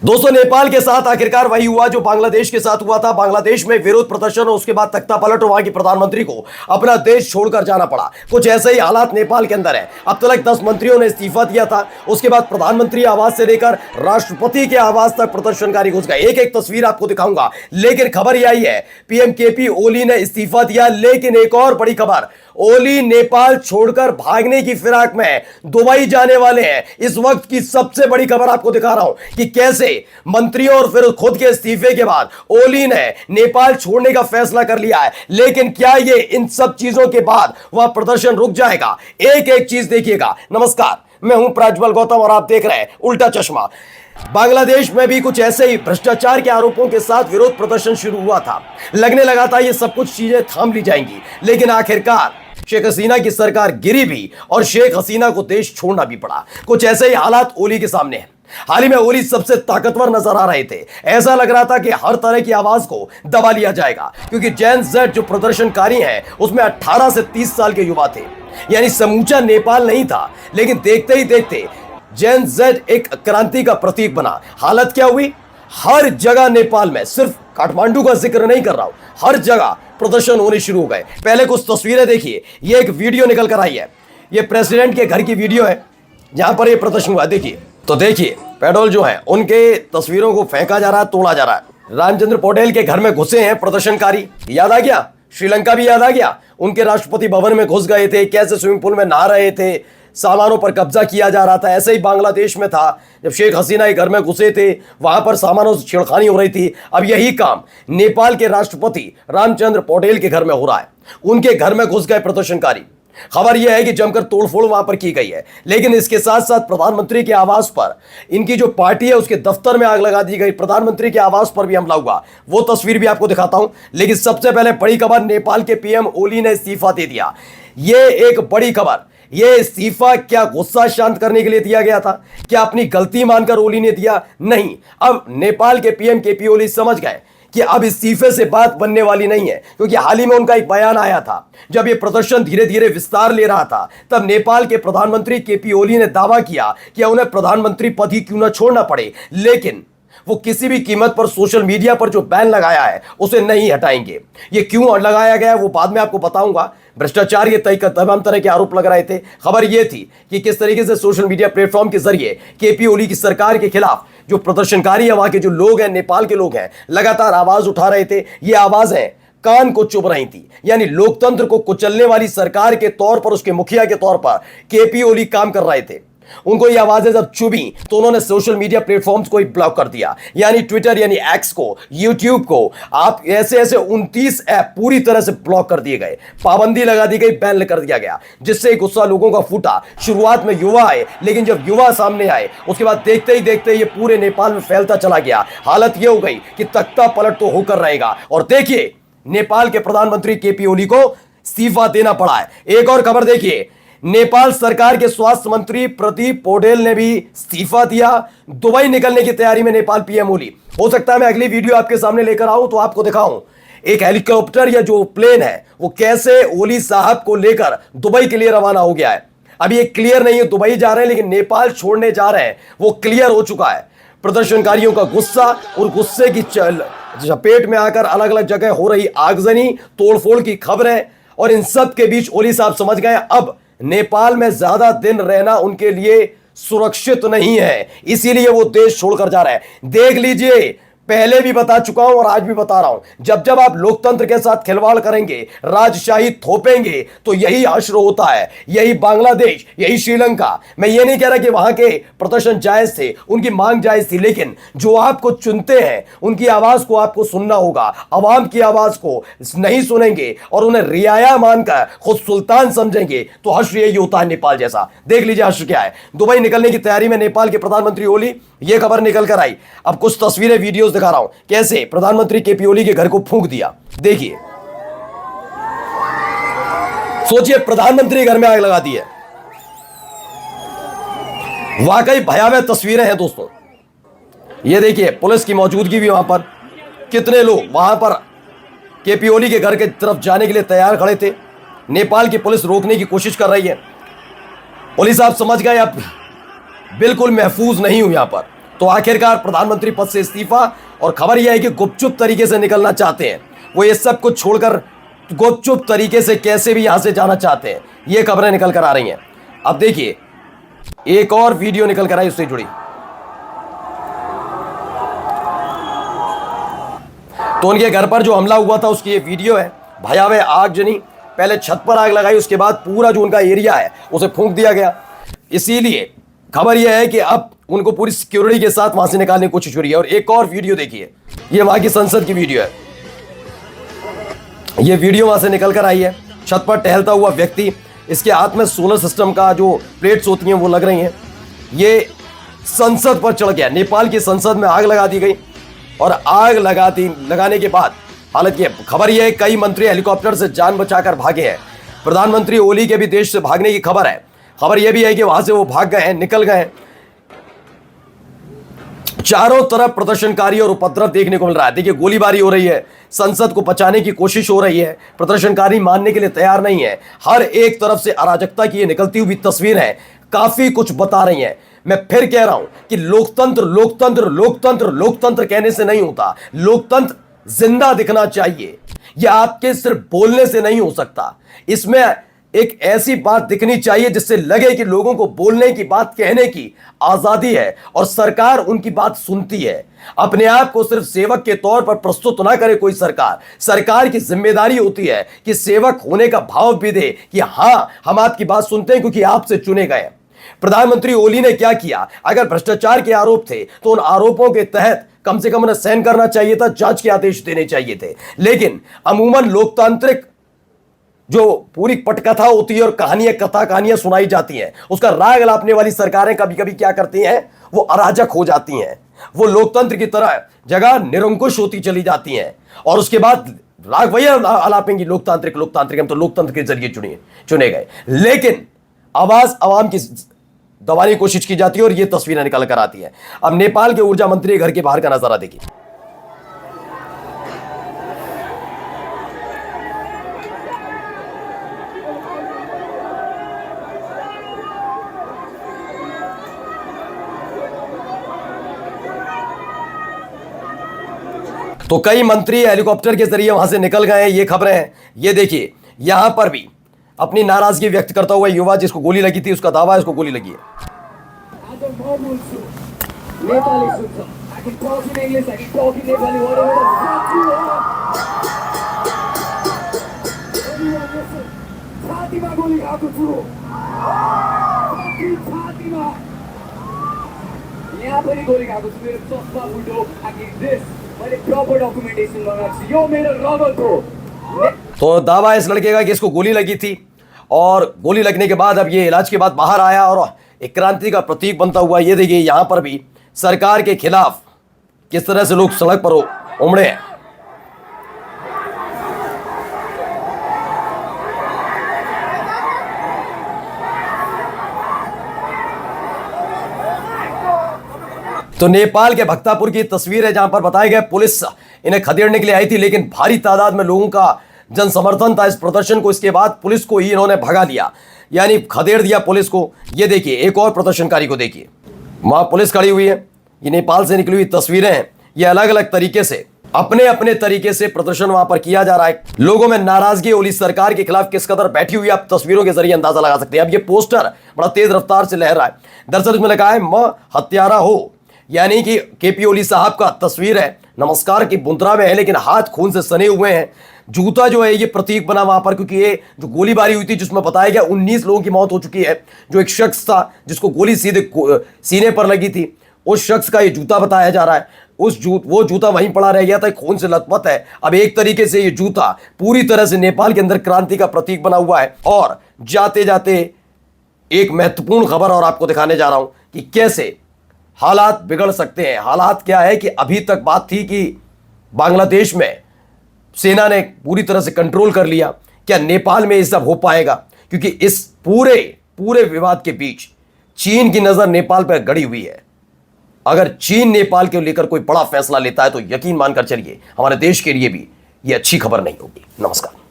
दोस्तों, नेपाल के साथ आखिरकार वही हुआ जो बांग्लादेश के साथ हुआ था। बांग्लादेश में विरोध प्रदर्शन और उसके बाद तख्ता पलट और वहां की प्रधानमंत्री को अपना देश छोड़कर जाना पड़ा। कुछ ऐसे ही हालात नेपाल के अंदर है। अब तक 10 मंत्रियों ने इस्तीफा दिया था। उसके बाद प्रधानमंत्री आवास से लेकर राष्ट्रपति के आवास तक प्रदर्शनकारी घुस गए। एक एक तस्वीर आपको दिखाऊंगा, लेकिन खबर यह आई है पीएम केपी ओली ने इस्तीफा दिया। लेकिन एक और बड़ी खबर, ओली नेपाल छोड़कर भागने की फिराक में दुबई जाने वाले हैं। इस वक्त की सबसे बड़ी खबर आपको दिखा रहा हूं कि कैसे मंत्रियों और फिर खुद के इस्तीफे के बाद ओली ने नेपाल छोड़ने का फैसला कर लिया है। लेकिन क्या ये इन सब चीजों के बाद वह प्रदर्शन रुक जाएगा? एक एक चीज देखिएगा। नमस्कार, मैं हूं प्रज्वल गौतम और आप देख रहे हैं उल्टा चश्मा। बांग्लादेश में भी कुछ ऐसे ही भ्रष्टाचार के आरोपों के साथ विरोध प्रदर्शन शुरू हुआ था। लगने लगा था ये सब कुछ चीजें थाम ली जाएंगी, लेकिन आखिरकार शेख हसीना की सरकार गिरी भी और शेख हसीना को देश छोड़ना भी पड़ा। कुछ ऐसे ही हालात ओली के सामने हैं। हाल ही में ओली सबसे ताकतवर नजर आ रहे थे। ऐसा लग रहा था कि हर तरह की आवाज को दबा लिया जाएगा, क्योंकि जेन जेड जो प्रदर्शनकारी हैं उसमें 18 से 30 साल के युवा थे। यानी समूचा नेपाल नहीं था, लेकिन देखते ही देखते जेन जेड एक क्रांति का प्रतीक बना। हालत क्या हुई? हर जगह नेपाल में, सिर्फ काठमांडू का जिक्र नहीं कर रहा हूं, हर जगह प्रदर्शन होने शुरू हो गए। पहले कुछ तस्वीरें देखिए। ये एक वीडियो निकल कर आई है। ये प्रेसिडेंट के घर की वीडियो है जहां पर ये प्रदर्शन हुआ। देखिए तो देखिए, पेट्रोल जो है उनके तस्वीरों को फेंका जा रहा है, तोड़ा जा रहा है। रामचंद्र पौडेल के घर में घुसे हैं प्रदर्शनकारी। याद आ गया? श्रीलंका भी याद आ गया। उनके राष्ट्रपति भवन में घुस गए थे, कैसे स्विमिंग पूल में नहा रहे थे, सामानों पर कब्जा किया जा रहा था। ऐसे ही बांग्लादेश में था, जब शेख हसीना के घर में घुसे थे, वहां पर सामानों से छेड़खानी हो रही थी। अब यही काम नेपाल के राष्ट्रपति रामचंद्र पौडेल के घर में हो रहा है। उनके घर में घुस गए प्रदर्शनकारी। खबर यह है कि जमकर तोड़फोड़ वहां पर की गई है। लेकिन इसके साथ साथ प्रधानमंत्री के आवास पर, इनकी जो पार्टी है उसके दफ्तर में आग लगा दी गई। प्रधानमंत्री के आवास पर भी हमला हुआ। वो तस्वीर भी आपको दिखाता हूं। लेकिन सबसे पहले बड़ी खबर, नेपाल के पीएम ओली ने इस्तीफा दे दिया। ये एक बड़ी खबर। ये इस्तीफा क्या गुस्सा शांत करने के लिए दिया गया था? क्या अपनी गलती मानकर ओली ने दिया? नहीं। अब नेपाल के पीएम केपी ओली समझ गए कि अब इस्तीफे से बात बनने वाली नहीं है, क्योंकि हाल ही में उनका एक बयान आया था। जब ये प्रदर्शन धीरे धीरे विस्तार ले रहा था, तब नेपाल के प्रधानमंत्री केपी ओली ने दावा किया कि उन्हें प्रधानमंत्री पद ही क्यों न छोड़ना पड़े, लेकिन वो किसी भी कीमत पर सोशल मीडिया पर जो बैन लगाया है उसे नहीं हटाएंगे। ये क्यों लगाया गया वो बाद में आपको बताऊंगा। भ्रष्टाचार के तमाम तरह के आरोप लग रहे थे। खबर यह थी कि किस तरीके से सोशल मीडिया प्लेटफॉर्म के जरिए केपी ओली की सरकार के खिलाफ जो प्रदर्शनकारी है, वहां के जो लोग हैं, नेपाल के लोग हैं, लगातार आवाज उठा रहे थे। ये आवाजें कान को चुभ रही थी। यानी लोकतंत्र को कुचलने वाली सरकार के तौर पर, उसके मुखिया के तौर पर केपी ओली काम कर रहे थे। उनको ये आवाजें जब चुभी तो उन्होंने सोशल मीडिया प्लेटफॉर्म्स को ही ब्लॉक कर दिया। यानी ट्विटर, यानी एक्स को, यूट्यूब को, आप ऐसे ऐसे 29 ऐप पूरी तरह से ब्लॉक कर दिए गए, पाबंदी लगा दी गई, बैन कर दिया गया, जिससे गुस्सा लोगों का फूटा। शुरुआत में युवा आए, लेकिन जब युवा सामने आए उसके बाद देखते ही देखते ये पूरे नेपाल में फैलता चला गया। हालत यह हो गई कि तख्ता पलट तो होकर रहेगा। और देखिए, नेपाल के प्रधानमंत्री केपी ओली को इस्तीफा देना पड़ा है। एक और खबर देखिए, नेपाल सरकार के स्वास्थ्य मंत्री प्रदीप पौडेल ने भी इस्तीफा दिया। दुबई निकलने की तैयारी में नेपाल पीएम ओली। हो सकता है मैं अगली वीडियो आपके सामने लेकर आऊं तो आपको दिखाऊं एक हेलीकॉप्टर या जो प्लेन है वो कैसे ओली साहब को लेकर दुबई के लिए रवाना हो गया है। अभी ये क्लियर नहीं है दुबई जा रहे हैं, लेकिन नेपाल छोड़ने जा रहे हैं वो क्लियर हो चुका है। प्रदर्शनकारियों का गुस्सा और गुस्से की चपेट में आकर अलग अलग जगह हो रही आगजनी, तोड़फोड़ की खबरें, और इन सब के बीच ओली साहब समझ गए अब नेपाल में ज्यादा दिन रहना उनके लिए सुरक्षित नहीं है, इसीलिए वो देश छोड़कर जा रहे हैं। देख लीजिए, पहले भी बता चुका हूं और आज भी बता रहा हूं, जब जब आप लोकतंत्र के साथ खिलवाड़ करेंगे, राजशाही थोपेंगे, तो यही हश्र होता है। यही बांग्लादेश, यही श्रीलंका। मैं ये नहीं कह रहा कि वहां के प्रदर्शन जायज थे, उनकी मांग जायज थी, लेकिन जो आपको चुनते हैं उनकी आवाज को आपको सुनना होगा। अवाम की आवाज को नहीं सुनेंगे और उन्हें रियाया मानकर खुद सुल्तान समझेंगे तो हश्र यही होता है नेपाल जैसा। देख लीजिए हश्र क्या है। दुबई निकलने की तैयारी में नेपाल के प्रधानमंत्री ओली, यह खबर निकल कर आई। अब कुछ तस्वीरें, वीडियोस दिखा रहा हूं कैसे प्रधानमंत्री केपी ओली के घर को फूंक दिया। देखिए, सोचिए, प्रधानमंत्री घर में आग लगा दी है। वाकई भयावह तस्वीरें हैं दोस्तों। ये देखिए, पुलिस की मौजूदगी भी वहां पर, कितने लोग वहां पर केपी ओली के घर की तरफ जाने के लिए तैयार खड़े थे। नेपाल की पुलिस रोकने की कोशिश कर रही है। ओली साहब समझ गए अब बिल्कुल महफूज नहीं हूं यहां पर। तो आखिरकार प्रधानमंत्री पद से इस्तीफा, और खबर यह है कि गुपचुप तरीके से निकलना चाहते हैं। वो ये सब कुछ छोड़कर गुपचुप तरीके से कैसे भी यहां से जाना चाहते हैं, ये खबरें निकल कर आ रही हैं। अब देखिए एक और वीडियो निकल कर आई उससे जुड़ी। तो उनके घर पर जो हमला हुआ था उसकी ये वीडियो है। भयावह आगजनी, पहले छत पर आग लगाई, उसके बाद पूरा जो उनका एरिया है उसे फूंक दिया गया। इसीलिए खबर यह है कि अब उनको पूरी सिक्योरिटी के साथ वहां से निकालने की कोशिश हो रही है। और एक और वीडियो देखिए, ये वहां की संसद की वीडियो है। ये वीडियो वहां से निकल कर आई है। छत पर टहलता हुआ व्यक्ति, इसके हाथ में सोलर सिस्टम का जो प्लेट्स होती हैं वो लग रही हैं। ये संसद पर चढ़ गया। नेपाल की संसद में आग लगा दी गई, और आग लगाने के बाद हालांकि खबर यह है कई मंत्री हेलीकॉप्टर से जान बचाकर भागे हैं। प्रधानमंत्री ओली के भी देश से भागने की खबर है। खबर यह भी है कि वहां से वो भाग गए हैं, निकल गए हैं। चारों तरफ प्रदर्शनकारी और उपद्रव देखने को मिल रहा है। देखिए गोलीबारी हो रही है, संसद को बचाने की कोशिश हो रही है, प्रदर्शनकारी मानने के लिए तैयार नहीं है। हर एक तरफ से अराजकता की ये निकलती हुई तस्वीर है, काफी कुछ बता रही है। मैं फिर कह रहा हूं कि लोकतंत्र लोकतंत्र लोकतंत्र लोकतंत्र कहने से नहीं होता, लोकतंत्र जिंदा दिखना चाहिए। यह आपके सिर्फ बोलने से नहीं हो सकता। इसमें एक ऐसी बात दिखनी चाहिए जिससे लगे कि लोगों को बोलने की, बात कहने की आजादी है और सरकार उनकी बात सुनती है। अपने आप को सिर्फ सेवक के तौर पर प्रस्तुत ना करे कोई सरकार। सरकार की जिम्मेदारी होती है कि सेवक होने का भाव भी दे कि हां हम आपकी बात सुनते हैं क्योंकि आपसे चुने गए। प्रधानमंत्री ओली ने क्या किया? अगर भ्रष्टाचार के आरोप थे तो उन आरोपों के तहत कम से कम उन्हें सहन करना चाहिए था, जांच के आदेश देने चाहिए थे। लेकिन अमूमन लोकतांत्रिक जो पूरी पटकथा होती है और कहानियां सुनाई जाती हैं, उसका राग अलापने वाली सरकारें कभी कभी क्या करती हैं, वो अराजक हो जाती हैं। वो लोकतंत्र की तरह जगह निरंकुश होती चली जाती हैं, और उसके बाद राग वही अलापेंगी लोकतांत्रिक लोकतांत्रिक, हम तो लोकतंत्र के जरिए चुने गए। लेकिन आवाज आवाम की दबाने की कोशिश की जाती है और ये तस्वीरें निकल कर आती है। अब नेपाल के ऊर्जा मंत्री घर के बाहर का नजारा देखिए। तो कई मंत्री हेलीकॉप्टर के जरिए वहां से निकल गए हैं, ये खबरें हैं। ये देखिए यहां पर भी अपनी नाराजगी व्यक्त करता हुआ युवा जिसको गोली लगी थी, उसका दावा है उसको गोली लगी है। यहाँ पनि गोली खाएको छु, मेरो चस्मा फुट्यो, मैले प्रपर डकुमेन्टेसन लगाएको छु, यो मेरो रगत हो। तो दावा है इस लड़के का कि इसको गोली लगी थी, और गोली लगने के बाद अब ये इलाज के बाद बाहर आया और एक क्रांति का प्रतीक बनता हुआ। ये देखिए यहां पर भी सरकार के खिलाफ किस तरह से लोग सड़क पर उमड़े हैं। तो नेपाल के भक्तापुर की तस्वीर है जहां पर बताया गया पुलिस इन्हें खदेड़ने के लिए आई थी, लेकिन भारी तादाद में लोगों का जन समर्थन था इस प्रदर्शन को। इसके बाद पुलिस को ही इन्होंने भगा दिया, यानी खदेड़ दिया पुलिस को। ये देखिए एक और प्रदर्शनकारी को देखिए, वहां पुलिस खड़ी हुई है। ये नेपाल से निकली हुई तस्वीरें हैं। ये अलग अलग तरीके से अपने अपने तरीके से प्रदर्शन वहां पर किया जा रहा है। लोगों में नाराजगी ओली सरकार के खिलाफ किस कदर बैठी हुई आप तस्वीरों के जरिए अंदाजा लगा सकते हैं। अब ये पोस्टर बड़ा तेज रफ्तार से लहर रहा है। दरअसल इसमें लिखा है म हत्यारा हो, यानी कि केपी ओली साहब का तस्वीर है, नमस्कार की मुद्रा में है, लेकिन हाथ खून से सने हुए हैं। जूता जो है ये प्रतीक बना वहां पर, क्योंकि ये जो गोलीबारी हुई थी जिसमें बताया गया 19 लोगों की मौत हो चुकी है। जो एक शख्स था जिसको गोली सीधे सीने पर लगी थी, उस शख्स का ये जूता बताया जा रहा है। वो जूता वहीं पड़ा रह गया था, खून से लथपथ है। अब एक तरीके से ये जूता पूरी तरह से नेपाल के अंदर क्रांति का प्रतीक बना हुआ है। और जाते जाते एक महत्वपूर्ण खबर और आपको दिखाने जा रहा हूं कि कैसे हालात बिगड़ सकते हैं। हालात क्या है कि अभी तक बात थी कि बांग्लादेश में सेना ने पूरी तरह से कंट्रोल कर लिया, क्या नेपाल में ये सब हो पाएगा? क्योंकि इस पूरे विवाद के बीच चीन की नजर नेपाल पर गड़ी हुई है। अगर चीन नेपाल के लेकर कोई बड़ा फैसला लेता है तो यकीन मानकर चलिए हमारे देश के लिए भी ये अच्छी खबर नहीं होगी। नमस्कार।